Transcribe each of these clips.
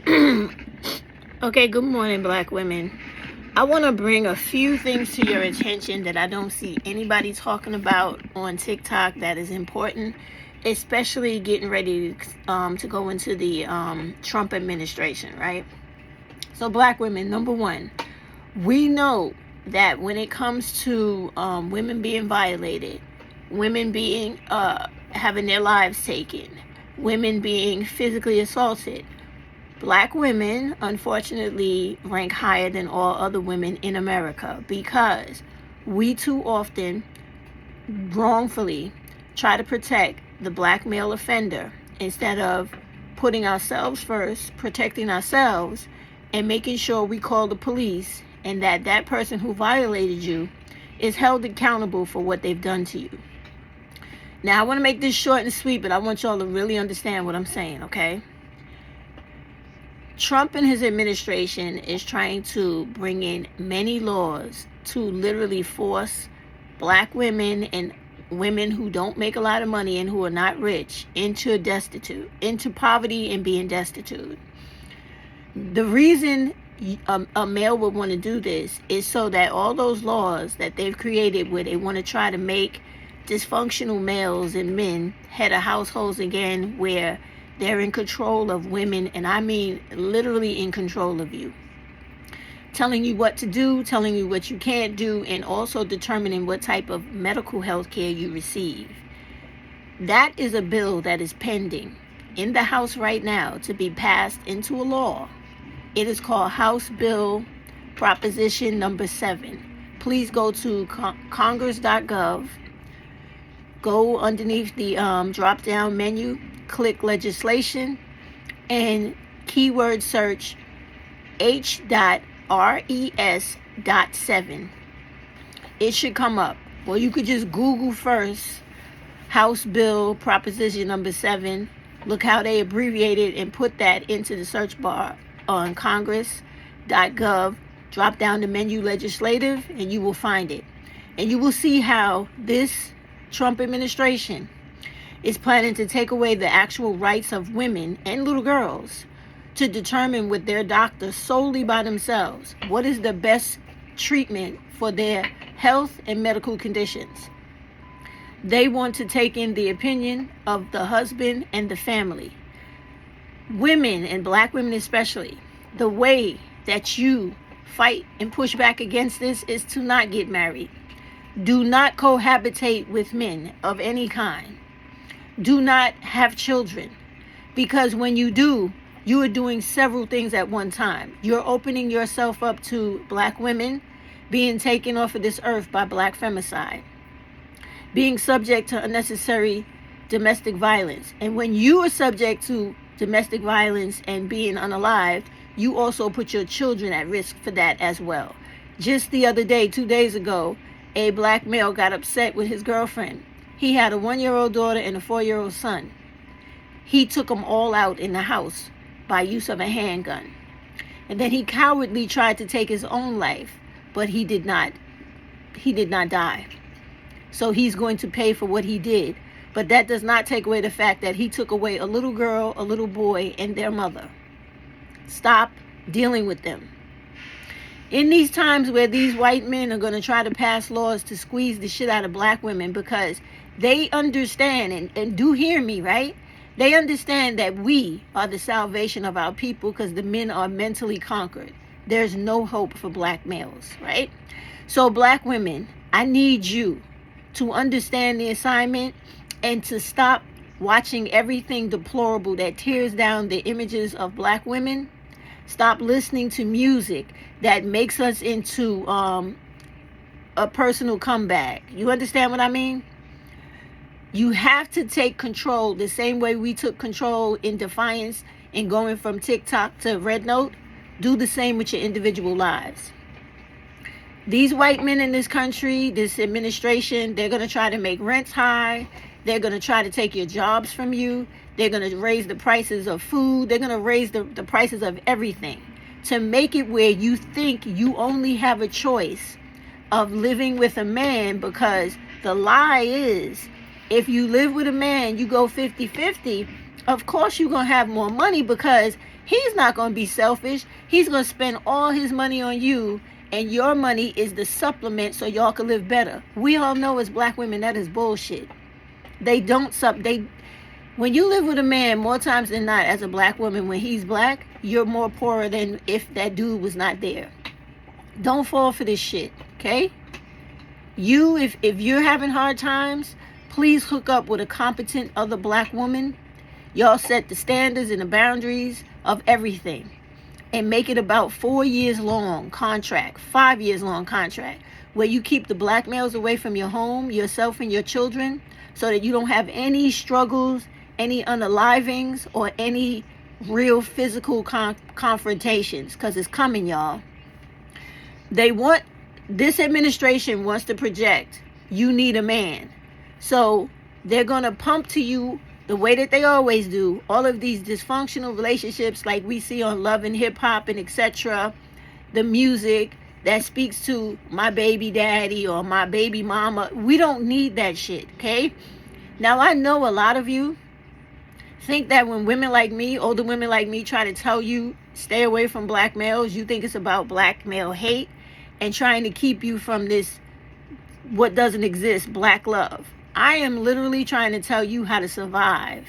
Okay, good morning, Black women. I want to bring a few things to your attention that I don't see anybody talking about on TikTok that is important, especially getting ready to go into the Trump administration, right? So, Black women, number one, we know that when it comes to women being violated, women being having their lives taken, women being physically assaulted, Black women, unfortunately, rank higher than all other women in America because we too often wrongfully try to protect the Black male offender instead of putting ourselves first, protecting ourselves, and making sure we call the police and that person who violated you is held accountable for what they've done to you. Now, I want to make this short and sweet, but I want y'all to really understand what I'm saying, okay? Trump and his administration is trying to bring in many laws to literally force Black women and women who don't make a lot of money and who are not rich into poverty and being destitute. The reason a male would want to do this is so that all those laws that they've created where they want to try to make dysfunctional males and men head of households again, where they're in control of women, and I mean literally in control of you. Telling you what to do, telling you what you can't do, and also determining what type of medical health care you receive. That is a bill that is pending in the House right now to be passed into a law. It is called House Bill Proposition number 7. Please go to congress.gov. Go underneath the drop-down menu, click legislation, and keyword search H.RES.7. It should come up. Well, you could just Google first House Bill Proposition number 7. Look how they abbreviated and put that into the search bar on congress.gov. Drop down the menu legislative, and you will find it. And you will see how this Trump administration is planning to take away the actual rights of women and little girls to determine with their doctor solely by themselves what is the best treatment for their health and medical conditions. They want to take in the opinion of the husband and the family. Women, and Black women especially, the way that you fight and push back against this is to not get married. Do not cohabitate with men of any kind. Do not have children, because when you do, you are doing several things at one time. You're opening yourself up to Black women being taken off of this earth by Black femicide, being subject to unnecessary domestic violence. And when you are subject to domestic violence and being unalived, you also put your children at risk for that as well. Just the other day, 2 days ago, a Black male got upset with his girlfriend. He had a 1-year-old daughter and a 4-year-old son. He took them all out in the house by use of a handgun. And then he cowardly tried to take his own life, but he did not die. So he's going to pay for what he did. But that does not take away the fact that he took away a little girl, a little boy, and their mother. Stop dealing with them. In these times where these white men are going to try to pass laws to squeeze the shit out of Black women, because they understand, and do hear me, right? They understand that we are the salvation of our people because the men are mentally conquered. There's no hope for Black males, right? So Black women, I need you to understand the assignment and to stop watching everything deplorable that tears down the images of Black women. Stop listening to music that makes us into a personal comeback. You understand what I mean? You have to take control the same way we took control in Defiance and going from TikTok to Red Note. Do the same with your individual lives. These white men in this country, this administration, they're going to try to make rents high. They're going to try to take your jobs from you. They're going to raise the prices of food. They're going to raise the prices of everything to make it where you think you only have a choice of living with a man, because the lie is, if you live with a man, you go 50-50, of course you're going to have more money because He's not going to be selfish. He's going to spend all his money on you, and your money is the supplement so y'all can live better. We all know as black women that is bullshit. They don't when you live with a man, more times than not, as a black woman, when he's black, you're more poorer than if that dude was not there. Don't fall for this shit, okay? If you're having hard times, please hook up with a competent other black woman. Y'all set the standards and the boundaries of everything. And make it about 4 years long contract, 5 years long contract, where you keep the black males away from your home, yourself and your children, so that you don't have any struggles, any unalivings, or any real physical confrontations, because it's coming, y'all. This administration wants to project, you need a man. So they're going to pump to you the way that they always do, all of these dysfunctional relationships like we see on Love and Hip Hop and etc. The music that speaks to my baby daddy or my baby mama. We don't need that shit, okay? Now, I know a lot of you think that when women like me, older women like me, try to tell you stay away from black males, you think it's about black male hate and trying to keep you from this, what doesn't exist, black love. I am literally trying to tell you how to survive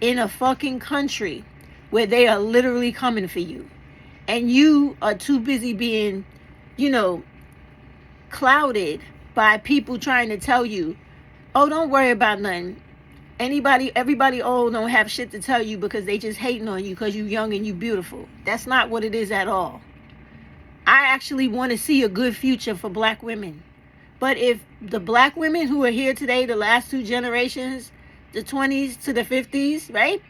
in a fucking country where they are literally coming for you. And you are too busy being, clouded by people trying to tell you, oh, don't worry about nothing. Everybody old don't have shit to tell you because they just hating on you because you young and you beautiful. That's not what it is at all. I actually want to see a good future for black women. But if the black women who are here today, the last 2 generations, the 20s to the 50s, right,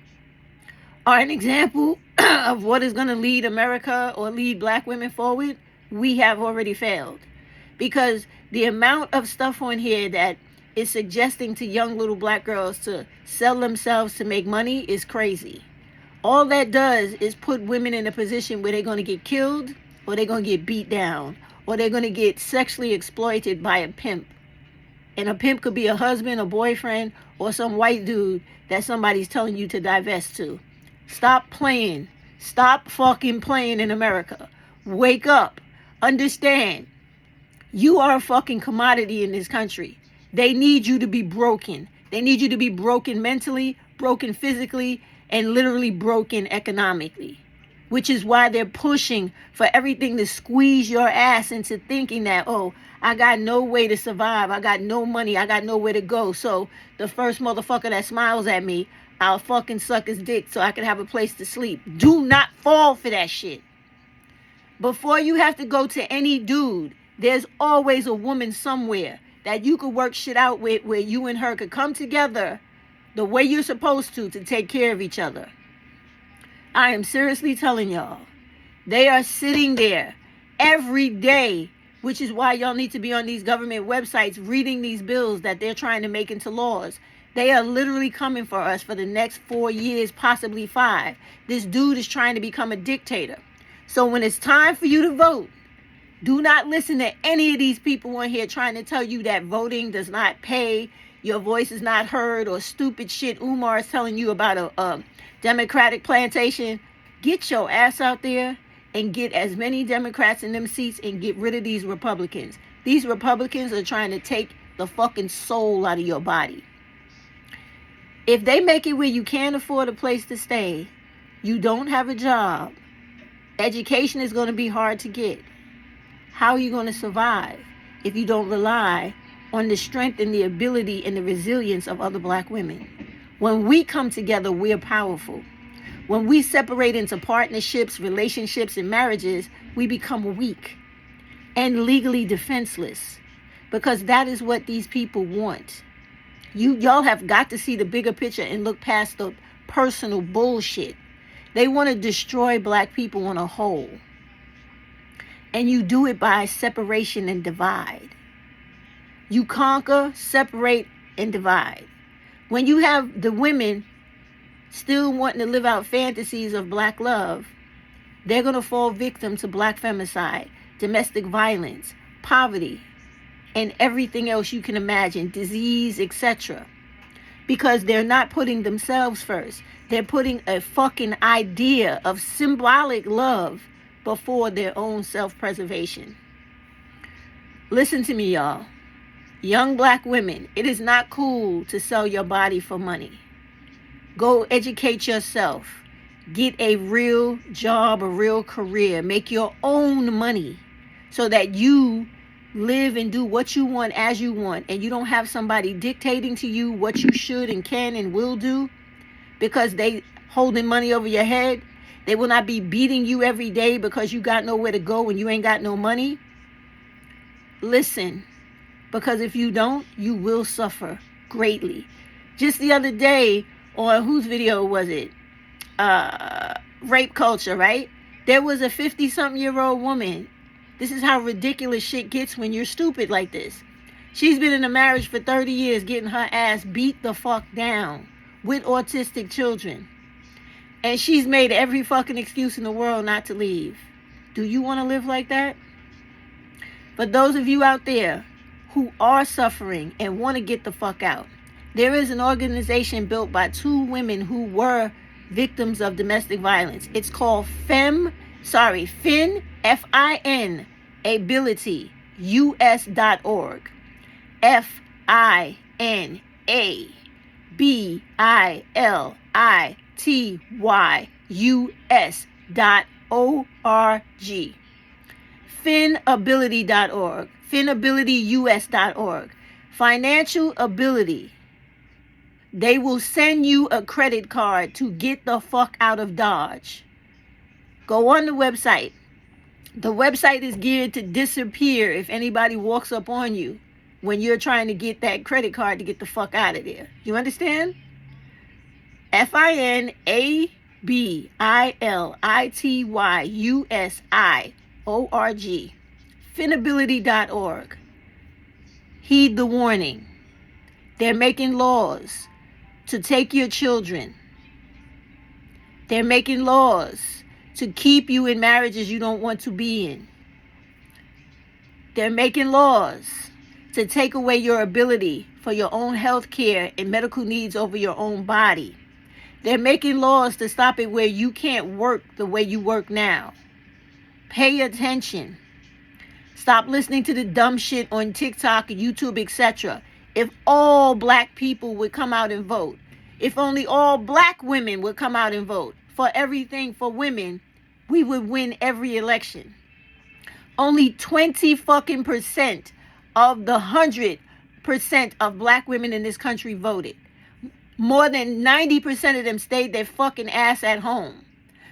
are an example of what is going to lead America or lead black women forward, we have already failed. Because the amount of stuff on here that is suggesting to young little black girls to sell themselves to make money is crazy. All that does is put women in a position where they're going to get killed, or they're going to get beat down, or they're going to get sexually exploited by a pimp. And a pimp could be a husband, a boyfriend, or some white dude that somebody's telling you to divest to. Stop playing. Stop fucking playing in America. Wake up. Understand. You are a fucking commodity in this country. They need you to be broken. They need you to be broken mentally, broken physically, and literally broken economically. Which is why they're pushing for everything to squeeze your ass into thinking that, oh, I got no way to survive. I got no money. I got nowhere to go. So the first motherfucker that smiles at me, I'll fucking suck his dick so I can have a place to sleep. Do not fall for that shit. Before you have to go to any dude, there's always a woman somewhere that you could work shit out with, where you and her could come together the way you're supposed to take care of each other. I am seriously telling y'all, they are sitting there every day, which is why y'all need to be on these government websites reading these bills that they're trying to make into laws. They are literally coming for us for the next 4 years, possibly 5. This dude is trying to become a dictator. So when it's time for you to vote, do not listen to any of these people on here trying to tell you that voting does not pay, your voice is not heard, or stupid shit Umar is telling you about a Democratic plantation. Get your ass out there and get as many Democrats in them seats and get rid of these Republicans. These Republicans are trying to take the fucking soul out of your body. If they make it where you can't afford a place to stay, you don't have a job, education is going to be hard to get. How are you going to survive if you don't rely on the strength and the ability and the resilience of other black women? When we come together, we're powerful. When we separate into partnerships, relationships, and marriages, we become weak and legally defenseless, because that is what these people want. Y'all have got to see the bigger picture and look past the personal bullshit. They want to destroy black people on a whole. And you do it by separation and divide. You conquer, separate, and divide. When you have the women still wanting to live out fantasies of black love, they're going to fall victim to black femicide, domestic violence, poverty, and everything else you can imagine, disease, etc. Because they're not putting themselves first. They're putting a fucking idea of symbolic love before their own self-preservation. Listen to me, y'all. Young black women, it is not cool to sell your body for money. Go educate yourself. Get a real job, a real career. Make your own money so that you live and do what you want as you want, and you don't have somebody dictating to you what you should and can and will do because they holding money over your head. They will not be beating you every day because you got nowhere to go and you ain't got no money. Listen, because if you don't, you will suffer greatly. Just the other day, on whose video was it? Rape culture, right? There was a 50-something-year-old woman. This is how ridiculous shit gets when you're stupid like this. She's been in a marriage for 30 years getting her ass beat the fuck down with autistic children. And she's made every fucking excuse in the world not to leave. Do you want to live like that? For those of you out there who are suffering and want to get the fuck out, there is an organization built by two women who were victims of domestic violence. It's called Fin, F-I-N, ability, us.org. FINABILITYUS.org. Finability.org. Finabilityus.org. Financial ability. They will send you a credit card to get the fuck out of Dodge. Go on the website. The website is geared to disappear if anybody walks up on you when you're trying to get that credit card to get the fuck out of there. You understand? FINABILITYUSIORG. Finability.org. Heed the warning. They're making laws to take your children. They're making laws to keep you in marriages you don't want to be in. They're making laws to take away your ability for your own health care and medical needs over your own body. They're making laws to stop it where you can't work the way you work now. Pay attention. Stop listening to the dumb shit on TikTok and YouTube, etc. If all black people would come out and vote, if only all black women would come out and vote for everything for women, we would win every election. Only 20% of the 100% of black women in this country voted. More than 90% of them stayed their fucking ass at home.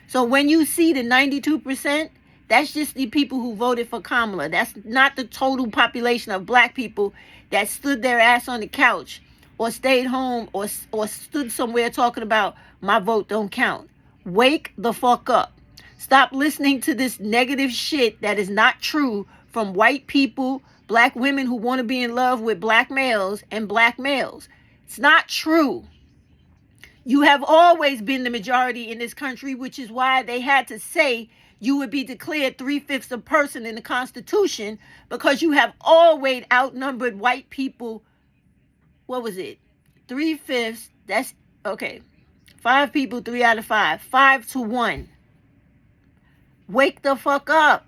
So when you see the 92%, that's just the people who voted for Kamala. That's not the total population of black people that stood their ass on the couch or stayed home or stood somewhere talking about my vote don't count. Wake the fuck up. Stop listening to this negative shit that is not true from white people, black women who want to be in love with black males and black males. It's not true. You have always been the majority in this country, which is why they had to say you would be declared 3/5 a person in the Constitution, because you have always outnumbered white people. What was it? 3/5. That's okay. 5 people, 3 out of 5. 5-1. Wake the fuck up.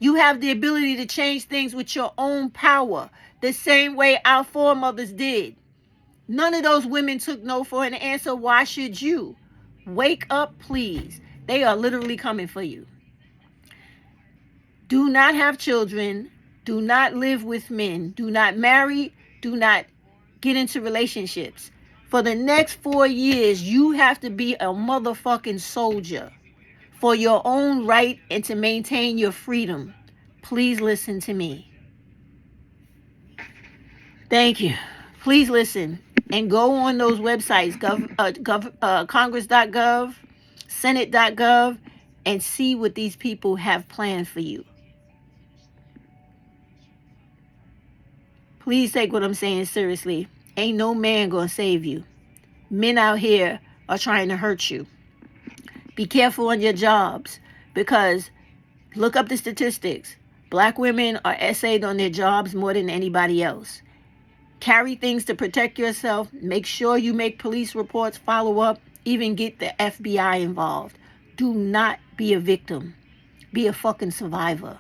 You have the ability to change things with your own power, the same way our foremothers did. None of those women took no for an answer. Why should you? Wake up, please. They are literally coming for you. Do not have children. Do not live with men. Do not marry. Do not get into relationships. For the next 4 years, you have to be a motherfucking soldier for your own right and to maintain your freedom. Please listen to me. Thank you. Please listen and go on those websites, Congress.gov, Senate.gov, and see what these people have planned for you. Please take what I'm saying seriously. Ain't no man gonna save you. Men out here are trying to hurt you. Be careful on your jobs, because look up the statistics. Black women are essayed on their jobs more than anybody else. Carry things to protect yourself. Make sure you make police reports, follow up, even get the FBI involved. Do not be a victim. Be a fucking survivor.